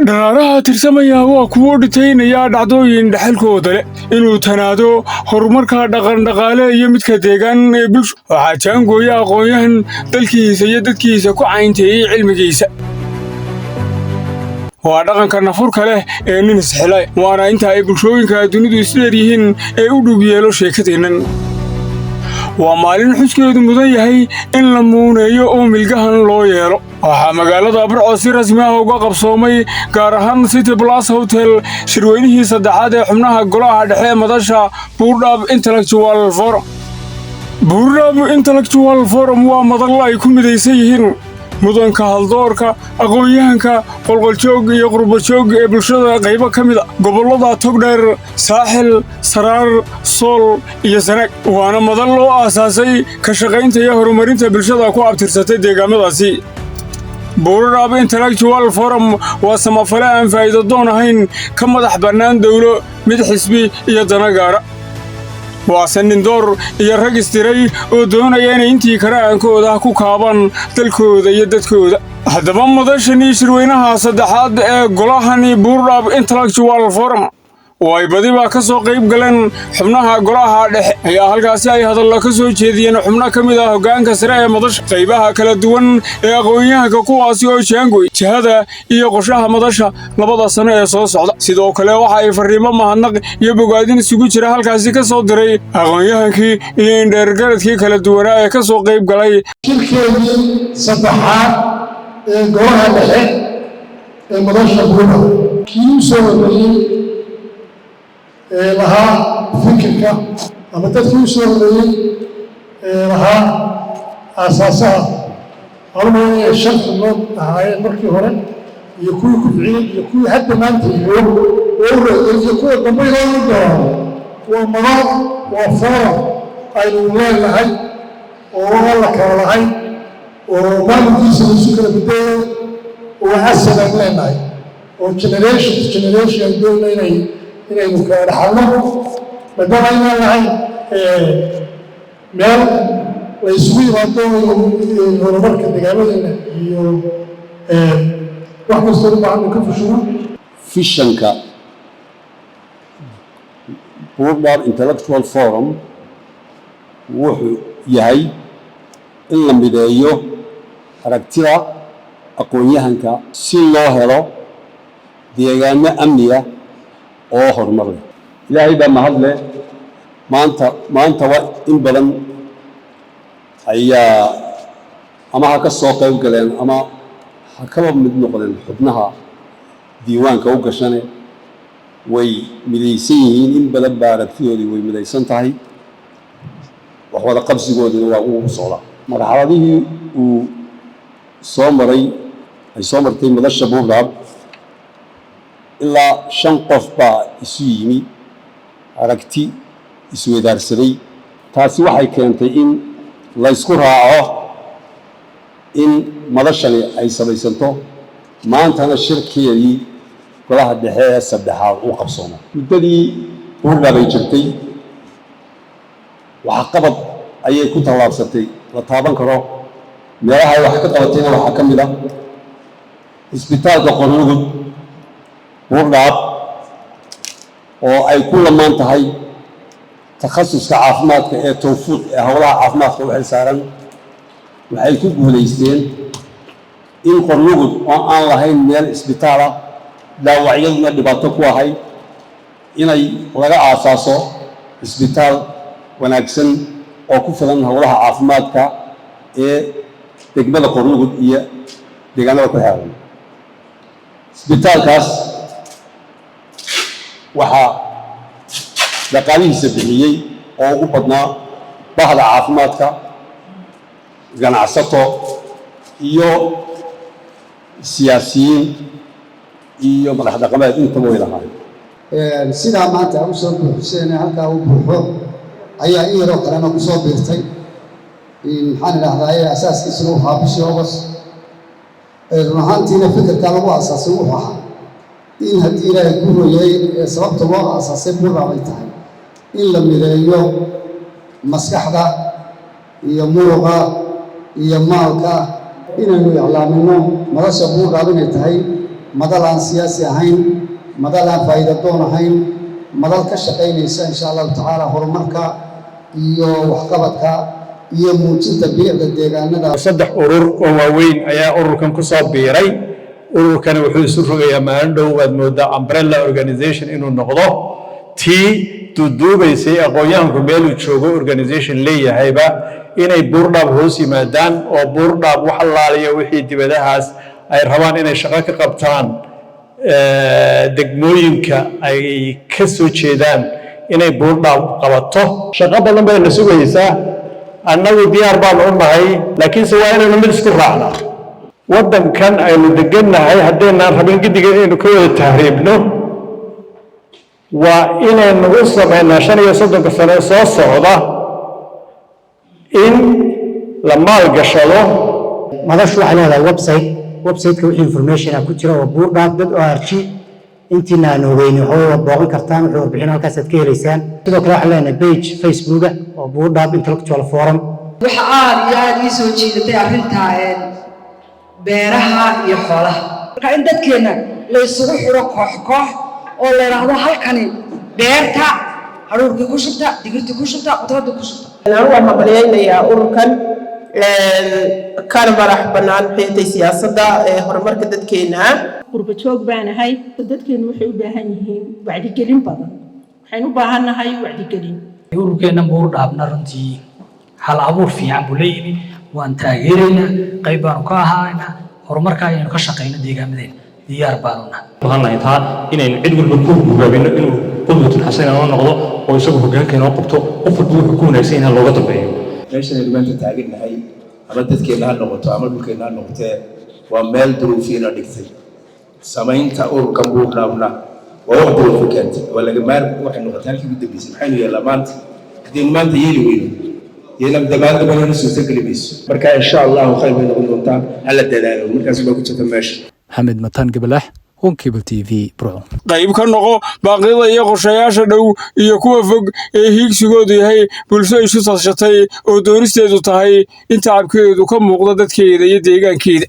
dharaaraha tirsamaya waa kuwo dhitaynaya dhacdooyin dhaxalkooda leh inuu tanaado horumarka dhaqan-dhaqaale iyo midka deegaan ee bulsho waxaa jaangooya aqoon-yahan dalkiisa iyo dadkiisa ku caynteeyey cilmigiisa waa dhaqanka nafurka leh ee nin isxilay waana inta ay bulshooyinka dunidu isdheer yihiin ee u dhug yeelo sheekadeennan waa maalin xuskeedu mudan yahay in la muuneeyo oo milgahan loo yeelo waxaa magaalada Burco si rasmi ah uga qabsoomay gaar ahaan City Plus Hotel shirweynihii saddexaad ee xubnaha golaha dhexe madasha Buurdhab Intellectual Forum. Buurdhab Intellectual Forum waa madal ay ku midaysan yihiin mudanka haldoorka aqoon-yahanka qolqoljoog iyo qurbo-joog ee bulshada qaybo ka mid ah gobollada Togdheer Saaxil Saraar Sool iyo Sanaag waana madal loo aasaasay ka shaqaynta iyo horumarinta bulshada ku abtirsatay deegaamadaasi Buurdhab Intellectual Forum waa samafale aan faa'iido doon ahayn ka madax bannaan dawlo mid xisbi iyo dana gaara waa sannindoor iyo rag istiray oo doonaya inay intii karaankooda ku kaabaan dalkooda iyo dadkooda haddaba madashanii shirweynaha saddexaad ee golahani Buurdhab Intellectual Forum oo ay badiba ka soo qayb galeen xubnaha golaha dhexe ayaa halkaasi ay hadallo ka soo jeediyeen xubno ka mid ah hoggaanka sare ee madasha qaybaha kala duwan ee aqoon-yahanka kuwaasi oo jaangooy jihada iyo qorshaha madasha labada sano ee soo socda sidoo kale waxa ay fariimo mahadnaq iyo bogaadin isugu jira halkaasi ka soo diray aqoon-yahankii iyo indheergaradkii kala duwanaa ee ka soo qayb galay shirkeedii saddexaad ee golaha dhexe ee madasha Buurdhab kii u soo horreeyey lahaa fikirka ama dadkii u soo horreeyey lahaa aasaasaha horumariya shan xubnood ahaayeen markii hore iyo kuwii kubciyey iyo kuwii hadda maanta iyo kuwa dambe inoo doono waa madal waa forum aynu leenahay oo la kala lahay oo maamulkiisa laisu kala bedeeyo oo asad aan leenahay oo generation to generation ay doonayna inaynu kala dhaxalno maadaama aynaan lahayn meel la isugu yimaado horumarka deegaamadeena iyo wax kastoo u baahan ka fushuro fishanka Buurdhab Intellectual Forum wuxuu yahay in la mideeyo aragtida aqoon-yahanka si loo helo deegaano amniya oo horumar leh ilaahay baa mahad leh maanta in badan ayaa ama ha ka soo qayb galeen ama ha kaba mid noqdeen xubnaha diiwaanka u gashane way midaysan yihiin in badan baa aragtidoodii way midaysan tahay wax wada qabsigoodina waa ugu socdaa marxaladihii uu soo maray ay soo martay madasha Buurdhab ilaa 5 qof baa isu yimi aragti isweydaarsaday taasi waxay keentay in la isku raaco in madashani ay samaysanto maantana shirkeedii golaha dhexe ee saddexaad uu qabsoomo muddadii Buurdhab ay jirtay waxa qabad ayay ku tallaabsatay la taaban karo meelaha ay wax ka qabatayna waxaa ka mid ah isbitaalka Qornugud Buurdhab oo ay ku lamaan tahay takhasuska caafimaadka ee tawfiiq ee hawlaha caafimaadka u xilsaaran waxay ku guuleysteen in Qornugud oo aan lahayn meel isbitaal ah dhaawacyaduna dhibaato ku ahay inay laga aasaaso isbitaal wanaagsan oo ku filan hawlaha caafimaadka ee degmada Qornugud iyo deegaanada ku xeeran isbitaalkaas waxaa dhaqaalihiisa bixiyey oo ugu badnaa bahda caafimaadka ganacsato iyo siyaasiyiin iyo madax dhaqameed intaba way lahaayeen sidaa maanta u soo buuxiseen halkaa u buuxo ayaa in yaroo kalena ku soo biirtay maxaan idhahdaa asaaskiisuna u ahaa bishii August run ahaantiina fikirka lagu asaasay wuxuu ahaa in haddii ilaahay ku hooyay sababta loo asaasay Buurdhab ay tahay in la mideeyo maskaxda iyo muruqa iyo maalka inaynu iclaamino madasha Buurdhab inay tahay madal aan siyaasi ahayn madal aan faa'iido doon ahayn madal ka shaqaynaysa insha allahu tacaala horumarka iyo waxqabadka iyo muujinta biicda deegaanada. saddex urur oo waaweyn ayaa ururkan ku soo biiray. ururkani wuxuu isu rogayaa maalin dhow waad moodaa umbrella organization inuu noqdo tii duuduubaysay aqoon-yahanku meeluu joogo organization leeyahayba inay buurdhaab hoos yimaadaan oo buurdhaab wax allaaliya wixii dibadahaas ay rabaan inay shaqo ka qabtaan degmooyinka ay ka soo jeedaan inay buurdhaab qabato. shaqo badan bayna sugaysaa annagu diyaar baan u nahay laakiinse waa inaynu mid isku raacnaa. waddankan aynu degannahay haddaynaan rabin giddiga inaynu ka wada tahriibno waa inaynu u samaynaa 35 sano soo socda in la maalgashado. madashu waxay leedahay website-ka wixii information ku jira oo buurdhaab.org intiina aan ogeyn waxay booqan kartaan wixii warbixin halkaas aad ka helaysaan. sidoo kale waxaan leenahay page Facebook oo buurdhaab intellectual forum. waxa aad iyo aad ii soo jiidatay arrinta beeraha iyo xoolaha marka in dadkeena la isugu xiro koox oo la yiraahdo halkani beerta haruurkii ku shubta digirta ku shubta qudrada ku shubta. waxaan maqleynayaa ururkan kana madax bannaan xeetay siyaasadda horumarka dadkeena. qurba joog baan ahay dadkeenu waxay u baahan yihiin wacyigelin badan waxaan u baahanahay wacyigelin. ururkeena buurdhaabna runtii hal abuur fiican buu leeyahay waan taageeraynaa qayb baan ka ahaana horumarka aynu ka shaqeyno deegaamadeena diyaar baan u nahay. waxaan lahayn taa inaynu cid walba ku hogaamino inuu qudwatun xasan oo noqdo oo isagu hoggaankeena oo qabto qof walba wuxuu ku wanaagsan yahay looga dambeeyo. meeshan aynu maanta taagannahay ama dadkeena ha noqoto ama dhulkeena ha noqotee waa meel duruufiina dhigtay samaynta ururkan buurdhaabna waa wax duruufi keentay waa laga waxay noqotay halkii ugu dambeysay maxaynu yeellaa maanta haddaynu maanta yeeli weyno yeelam damaanada badan suurta geli mayso marka insha allahu khayr bay noqon doontaa hala dadaalo markaas baa ku jirta meesha. maxamed mataan gabalax Honkable TV Pro. qayb ka noqo baaqyada iyo qorshayaasha dhow iyo kuwa fog ee hiigsigoodu yahay bulsho isu tashatay oo doonisteedu tahay in tacabkeedu ka muuqdo dadkeeda iyo deegaankeeda.